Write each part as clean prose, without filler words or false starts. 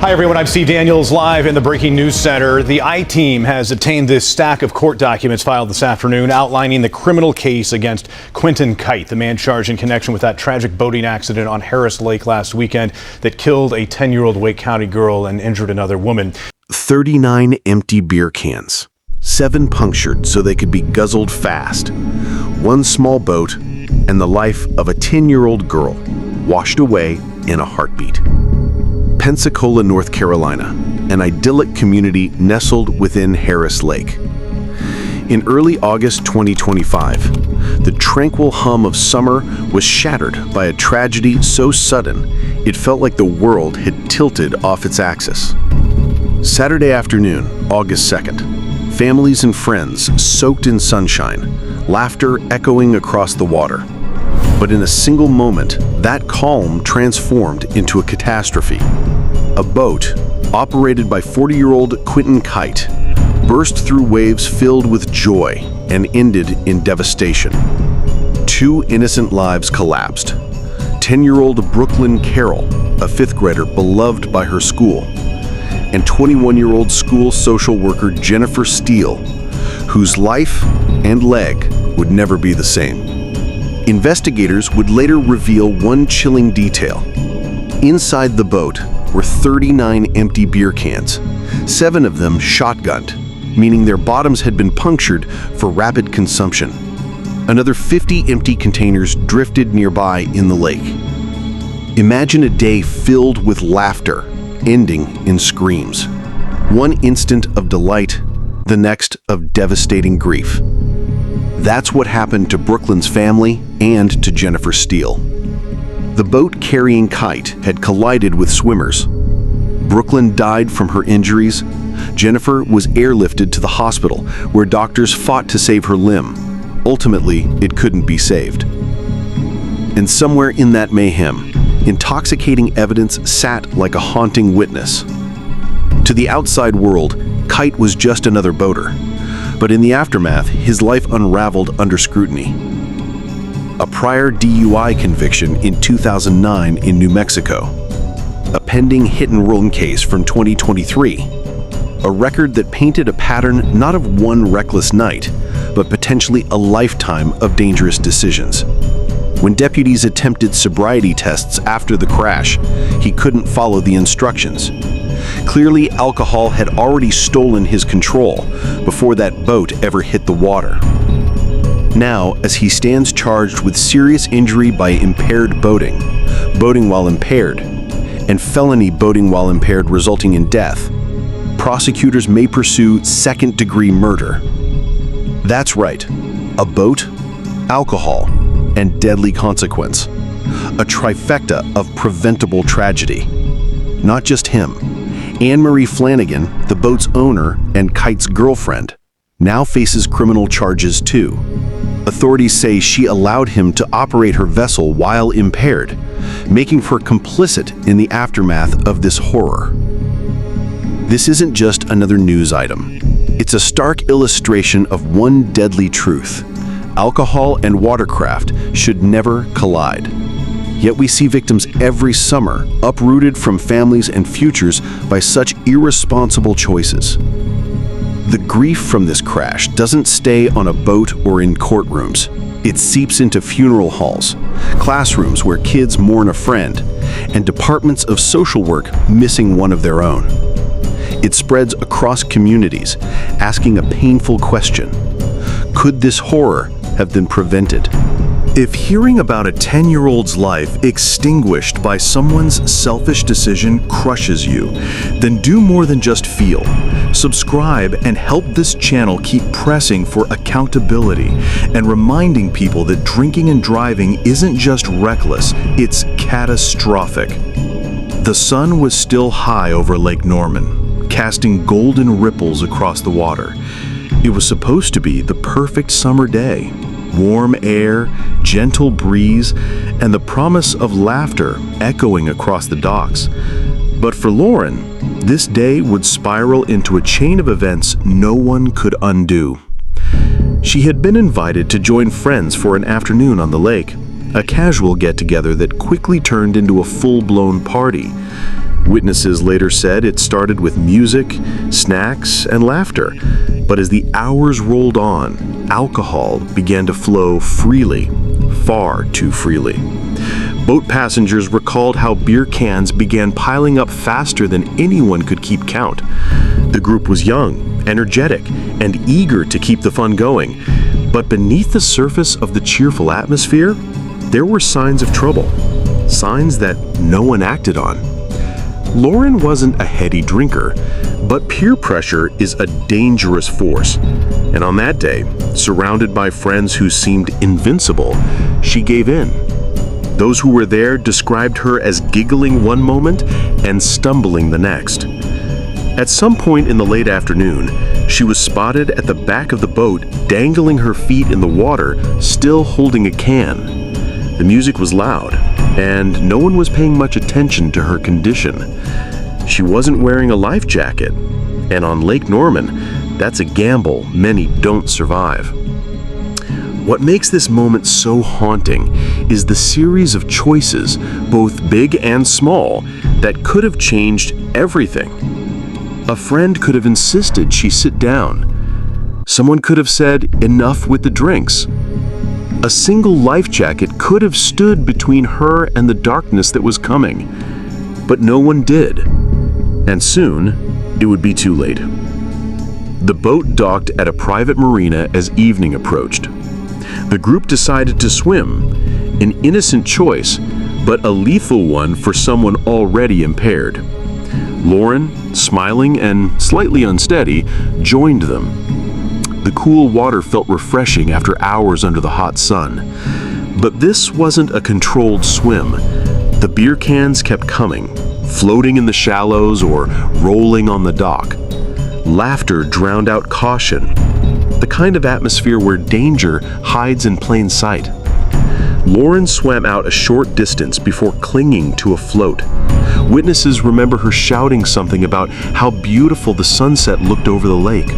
Hi everyone, I'm Steve Daniels live in the Breaking News Center. The I-Team has obtained this stack of court documents filed this afternoon outlining the criminal case against Quentin Kite, the man charged in connection with that tragic boating accident on Harris Lake last weekend that killed a 10-year-old Wake County girl and injured another woman. 39 empty beer cans, 7 punctured so they could be guzzled fast, 1 small boat, and the life of a 10-year-old girl washed away in a heartbeat. Pensacola, North Carolina, an idyllic community nestled within Harris Lake. In early August 2025, the tranquil hum of summer was shattered by a tragedy so sudden it felt like the world had tilted off its axis. Saturday afternoon, August 2nd, families and friends soaked in sunshine, laughter echoing across the water. But in a single moment, that calm transformed into a catastrophe. A boat, operated by 40-year-old Quentin Kite, burst through waves filled with joy and ended in devastation. 2 innocent lives collapsed. 10-year-old Brooklyn Carroll, a 5th grader beloved by her school, and 21-year-old school social worker Jennifer Steele, whose life and leg would never be the same. Investigators would later reveal one chilling detail. Inside the boat were 39 empty beer cans, 7 of them shotgunned, meaning their bottoms had been punctured for rapid consumption. Another 50 empty containers drifted nearby in the lake. Imagine a day filled with laughter, ending in screams. One instant of delight, the next of devastating grief. That's what happened to Brooklyn's family and to Jennifer Steele. The boat carrying Kite had collided with swimmers. Brooklyn died from her injuries. Jennifer was airlifted to the hospital, where doctors fought to save her limb. Ultimately, it couldn't be saved. And somewhere in that mayhem, intoxicating evidence sat like a haunting witness. To the outside world, Kite was just another boater. But in the aftermath, his life unraveled under scrutiny. A prior DUI conviction in 2009 in New Mexico. A pending hit-and-run case from 2023. A record that painted a pattern not of one reckless night, but potentially a lifetime of dangerous decisions. When deputies attempted sobriety tests after the crash, he couldn't follow the instructions. Clearly, alcohol had already stolen his control before that boat ever hit the water. Now, as he stands charged with serious injury by impaired boating, boating while impaired, and felony boating while impaired resulting in death, prosecutors may pursue second-degree murder. That's right, a boat, alcohol, and deadly consequence. A trifecta of preventable tragedy. Not just him. Anne-Marie Flanagan, the boat's owner and Kite's girlfriend, now faces criminal charges too. Authorities say she allowed him to operate her vessel while impaired, making her complicit in the aftermath of this horror. This isn't just another news item. It's a stark illustration of one deadly truth. Alcohol and watercraft should never collide. Yet we see victims every summer uprooted from families and futures by such irresponsible choices. The grief from this crash doesn't stay on a boat or in courtrooms. It seeps into funeral halls, classrooms where kids mourn a friend, and departments of social work missing one of their own. It spreads across communities, asking a painful question. Could this horror have been prevented? If hearing about a 10-year-old's life extinguished by someone's selfish decision crushes you, then do more than just feel. Subscribe and help this channel keep pressing for accountability and reminding people that drinking and driving isn't just reckless, it's catastrophic. The sun was still high over Lake Norman, casting golden ripples across the water. It was supposed to be the perfect summer day. Warm air, gentle breeze, and the promise of laughter echoing across the docks. But for Lauren, this day would spiral into a chain of events no one could undo. She had been invited to join friends for an afternoon on the lake, a casual get-together that quickly turned into a full-blown party. Witnesses later said it started with music, snacks, and laughter, but as the hours rolled on, alcohol began to flow freely, far too freely. Boat passengers recalled how beer cans began piling up faster than anyone could keep count. The group was young, energetic, and eager to keep the fun going, but beneath the surface of the cheerful atmosphere, there were signs of trouble, signs that no one acted on. Lauren wasn't a heady drinker, but peer pressure is a dangerous force. And on that day, surrounded by friends who seemed invincible, she gave in. Those who were there described her as giggling one moment and stumbling the next. At some point in the late afternoon, she was spotted at the back of the boat, dangling her feet in the water, still holding a can. The music was loud, and no one was paying much attention to her condition. She wasn't wearing a life jacket, and on Lake Norman, that's a gamble many don't survive. What makes this moment so haunting is the series of choices, both big and small, that could have changed everything. A friend could have insisted she sit down. Someone could have said, "Enough with the drinks." A single life jacket could have stood between her and the darkness that was coming, but no one did. And soon, it would be too late. The boat docked at a private marina as evening approached. The group decided to swim, an innocent choice, but a lethal one for someone already impaired. Lauren, smiling and slightly unsteady, joined them. The cool water felt refreshing after hours under the hot sun. But this wasn't a controlled swim. The beer cans kept coming, floating in the shallows or rolling on the dock. Laughter drowned out caution, the kind of atmosphere where danger hides in plain sight. Lauren swam out a short distance before clinging to a float. Witnesses remember her shouting something about how beautiful the sunset looked over the lake.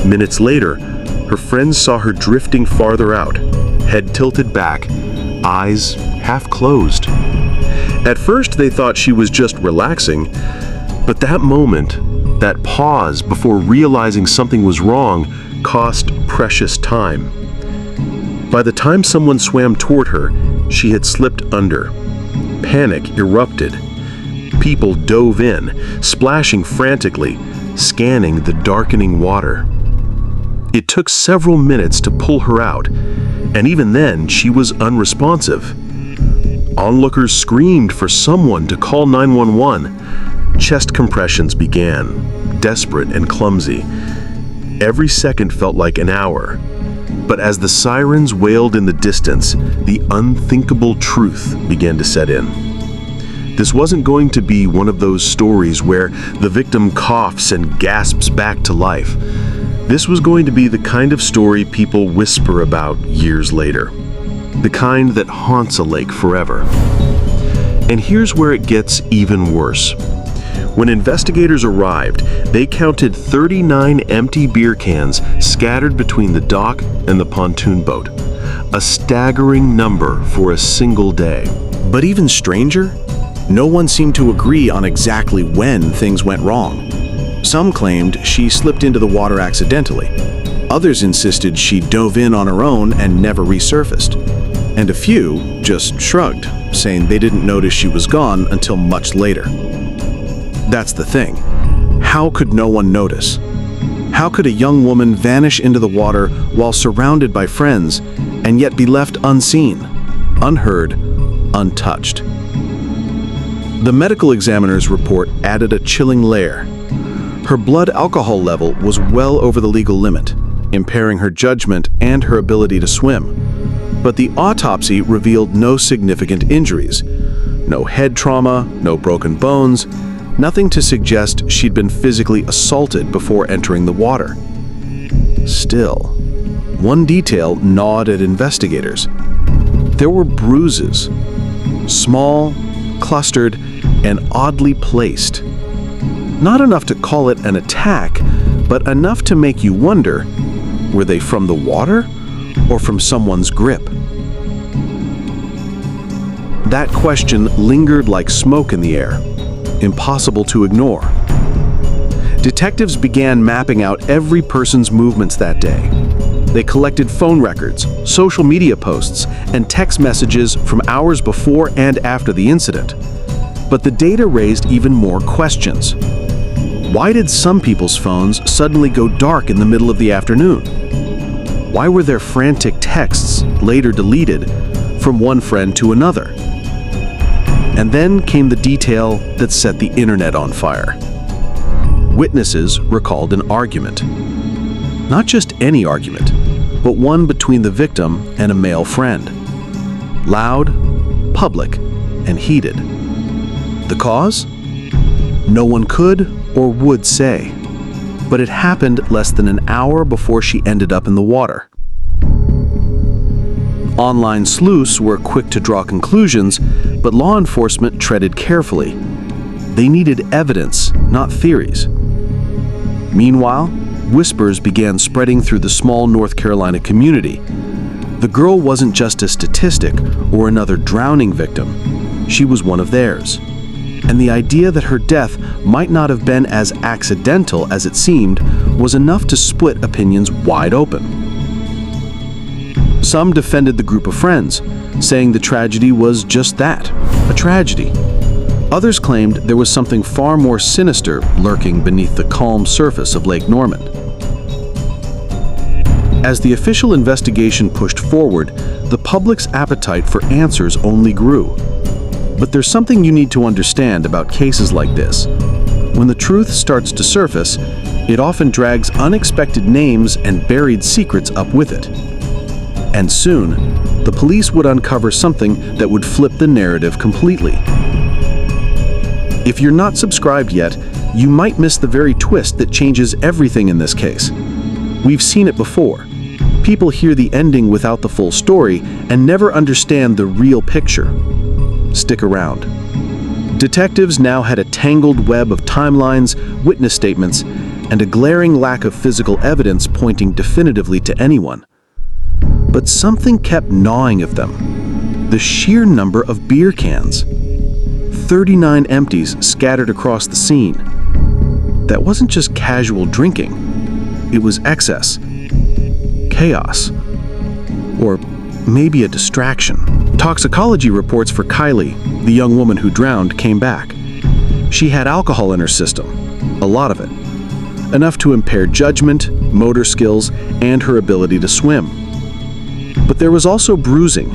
Minutes later, her friends saw her drifting farther out, head tilted back, eyes half closed. At first, they thought she was just relaxing, but that moment, that pause before realizing something was wrong, cost precious time. By the time someone swam toward her, she had slipped under. Panic erupted. People dove in, splashing frantically, scanning the darkening water. It took several minutes to pull her out, and even then she was unresponsive. Onlookers screamed for someone to call 911. Chest compressions began, desperate and clumsy. Every second felt like an hour. But as the sirens wailed in the distance, the unthinkable truth began to set in. This wasn't going to be one of those stories where the victim coughs and gasps back to life. This was going to be the kind of story people whisper about years later. The kind that haunts a lake forever. And here's where it gets even worse. When investigators arrived, they counted 39 empty beer cans scattered between the dock and the pontoon boat. A staggering number for a single day. But even stranger, no one seemed to agree on exactly when things went wrong. Some claimed she slipped into the water accidentally. Others insisted she dove in on her own and never resurfaced. And a few just shrugged, saying they didn't notice she was gone until much later. That's the thing. How could no one notice? How could a young woman vanish into the water while surrounded by friends and yet be left unseen, unheard, untouched? The medical examiner's report added a chilling layer. Her blood alcohol level was well over the legal limit, impairing her judgment and her ability to swim. But the autopsy revealed no significant injuries. No head trauma, no broken bones, nothing to suggest she'd been physically assaulted before entering the water. Still, one detail gnawed at investigators. There were bruises, small, clustered, and oddly placed. Not enough to call it an attack, but enough to make you wonder, were they from the water or from someone's grip? That question lingered like smoke in the air. impossible to ignore. Detectives began mapping out every person's movements that day. They collected phone records, social media posts, and text messages from hours before and after the incident. But the data raised even more questions. Why did some people's phones suddenly go dark in the middle of the afternoon? Why were there frantic texts later deleted from one friend to another? And then came the detail that set the internet on fire. Witnesses recalled an argument. Not just any argument, but one between the victim and a male friend. Loud, public, and heated. The cause? No one could or would say. But it happened less than an hour before she ended up in the water. Online sleuths were quick to draw conclusions, but law enforcement treaded carefully. They needed evidence, not theories. Meanwhile, whispers began spreading through the small North Carolina community. The girl wasn't just a statistic or another drowning victim. She was one of theirs. And the idea that her death might not have been as accidental as it seemed was enough to split opinions wide open. Some defended the group of friends, saying the tragedy was just that, a tragedy. Others claimed there was something far more sinister lurking beneath the calm surface of Lake Norman. As the official investigation pushed forward, the public's appetite for answers only grew. But there's something you need to understand about cases like this. When the truth starts to surface, it often drags unexpected names and buried secrets up with it. And soon, the police would uncover something that would flip the narrative completely. If you're not subscribed yet, you might miss the very twist that changes everything in this case. We've seen it before. People hear the ending without the full story and never understand the real picture. Stick around. Detectives now had a tangled web of timelines, witness statements, and a glaring lack of physical evidence pointing definitively to anyone. But something kept gnawing at them. The sheer number of beer cans. 39 empties scattered across the scene. That wasn't just casual drinking. It was excess. Chaos. Or maybe a distraction. Toxicology reports for Kylie, the young woman who drowned, came back. She had alcohol in her system, a lot of it. Enough to impair judgment, motor skills, and her ability to swim. But there was also bruising.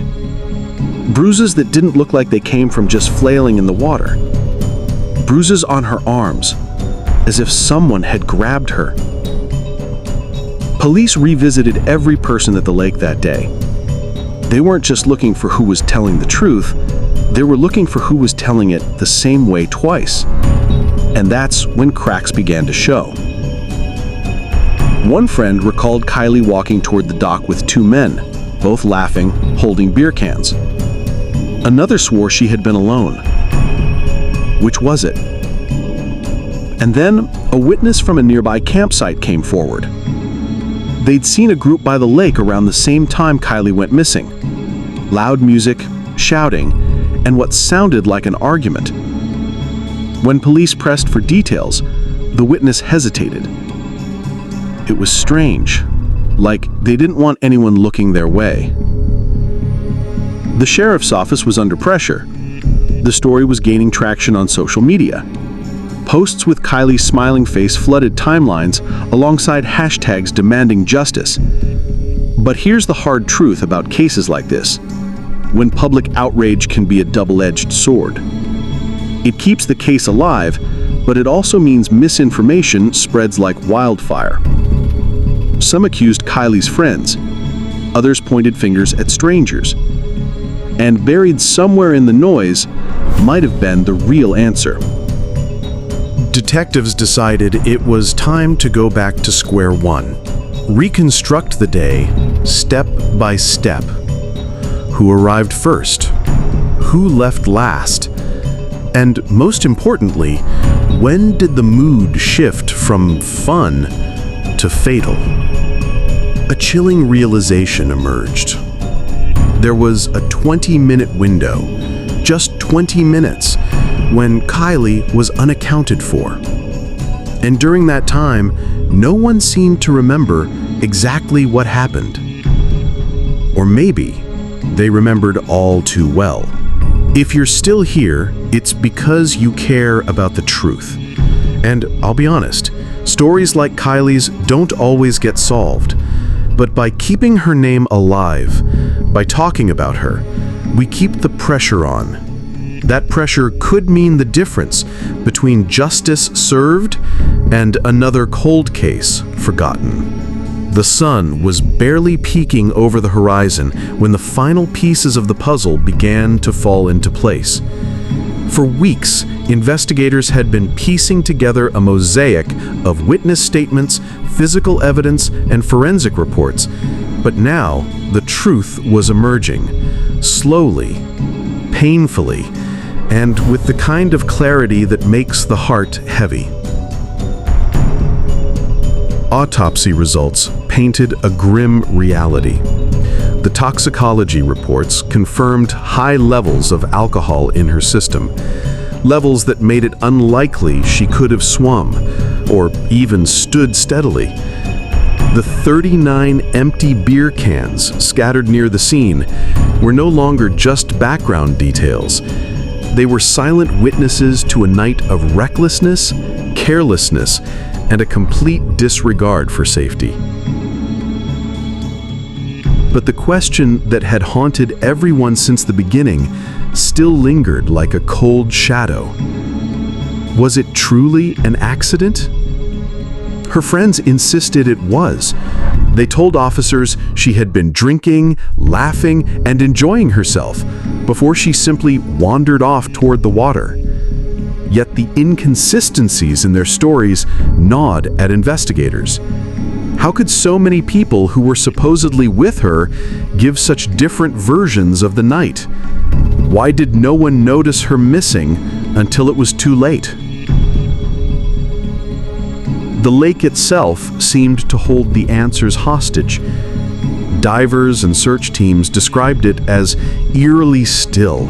Bruises that didn't look like they came from just flailing in the water. Bruises on her arms, as if someone had grabbed her. Police revisited every person at the lake that day. They weren't just looking for who was telling the truth, they were looking for who was telling it the same way twice. And that's when cracks began to show. One friend recalled Kylie walking toward the dock with two men, both laughing, holding beer cans. Another swore she had been alone. Which was it? And then a witness from a nearby campsite came forward. They'd seen a group by the lake around the same time Kylie went missing. Loud music, shouting, and what sounded like an argument. When police pressed for details, the witness hesitated. It was strange, like they didn't want anyone looking their way. The sheriff's office was under pressure. The story was gaining traction on social media. Posts with Kylie's smiling face flooded timelines alongside hashtags demanding justice. But here's the hard truth about cases like this. When public outrage can be a double-edged sword. It keeps the case alive, but it also means misinformation spreads like wildfire. Some accused Kylie's friends. Others pointed fingers at strangers. And buried somewhere in the noise might have been the real answer. Detectives decided it was time to go back to square one. Reconstruct the day, step by step. Who arrived first? Who left last? And most importantly, when did the mood shift from fun to fatal? A chilling realization emerged. There was a 20-minute window, just 20 minutes, when Kylie was unaccounted for. And during that time, no one seemed to remember exactly what happened. Or maybe they remembered all too well. If you're still here, it's because you care about the truth. And I'll be honest, stories like Kylie's don't always get solved. But by keeping her name alive, by talking about her, we keep the pressure on. That pressure could mean the difference between justice served and another cold case forgotten. The sun was barely peeking over the horizon when the final pieces of the puzzle began to fall into place. For weeks, investigators had been piecing together a mosaic of witness statements, physical evidence, and forensic reports. But now, the truth was emerging, slowly, painfully, and with the kind of clarity that makes the heart heavy. Autopsy results painted a grim reality. The toxicology reports confirmed high levels of alcohol in her system, levels that made it unlikely she could have swum or even stood steadily. The 39 empty beer cans scattered near the scene were no longer just background details. They were silent witnesses to a night of recklessness, carelessness, and a complete disregard for safety. But the question that had haunted everyone since the beginning still lingered like a cold shadow. Was it truly an accident? Her friends insisted it was. They told officers she had been drinking, laughing, and enjoying herself before she simply wandered off toward the water. Yet the inconsistencies in their stories gnawed at investigators. How could so many people who were supposedly with her give such different versions of the night? Why did no one notice her missing until it was too late? The lake itself seemed to hold the answers hostage. Divers and search teams described it as eerily still,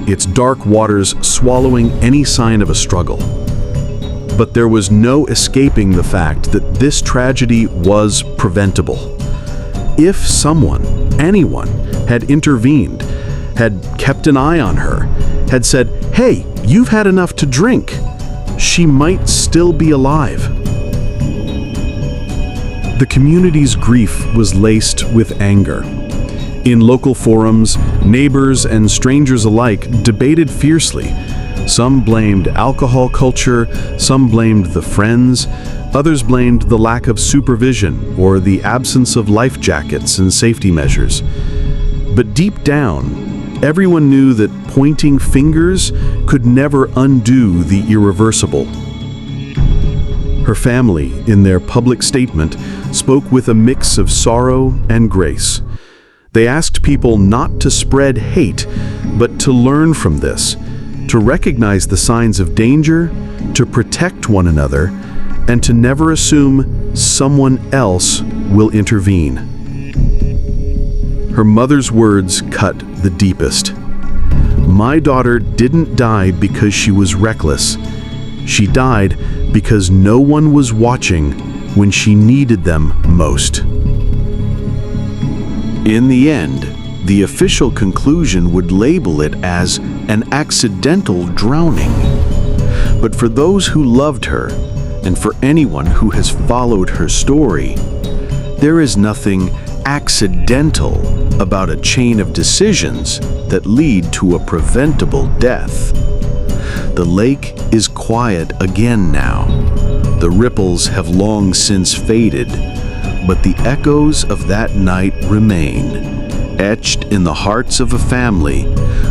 its dark waters swallowing any sign of a struggle. But there was no escaping the fact that this tragedy was preventable. If someone, anyone, had intervened, had kept an eye on her, had said, "Hey, you've had enough to drink," she might still be alive. The community's grief was laced with anger. In local forums, neighbors and strangers alike debated fiercely. Some blamed alcohol culture, some blamed the friends, others blamed the lack of supervision or the absence of life jackets and safety measures. But deep down, everyone knew that pointing fingers could never undo the irreversible. Her family, in their public statement, spoke with a mix of sorrow and grace. They asked people not to spread hate, but to learn from this, to recognize the signs of danger, to protect one another, and to never assume someone else will intervene. Her mother's words cut the deepest. "My daughter didn't die because she was reckless. She died because no one was watching when she needed them most." In the end, the official conclusion would label it as an accidental drowning. But for those who loved her, and for anyone who has followed her story, there is nothing accidental about a chain of decisions that lead to a preventable death. The lake is quiet again now. The ripples have long since faded, but the echoes of that night remain, etched in the hearts of a family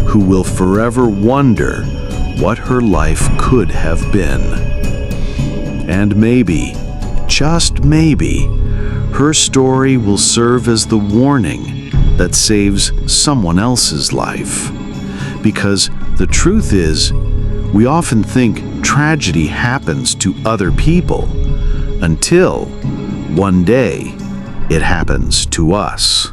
who will forever wonder what her life could have been. And maybe, just maybe, her story will serve as the warning that saves someone else's life. Because the truth is, we often think tragedy happens to other people until one day it happens to us.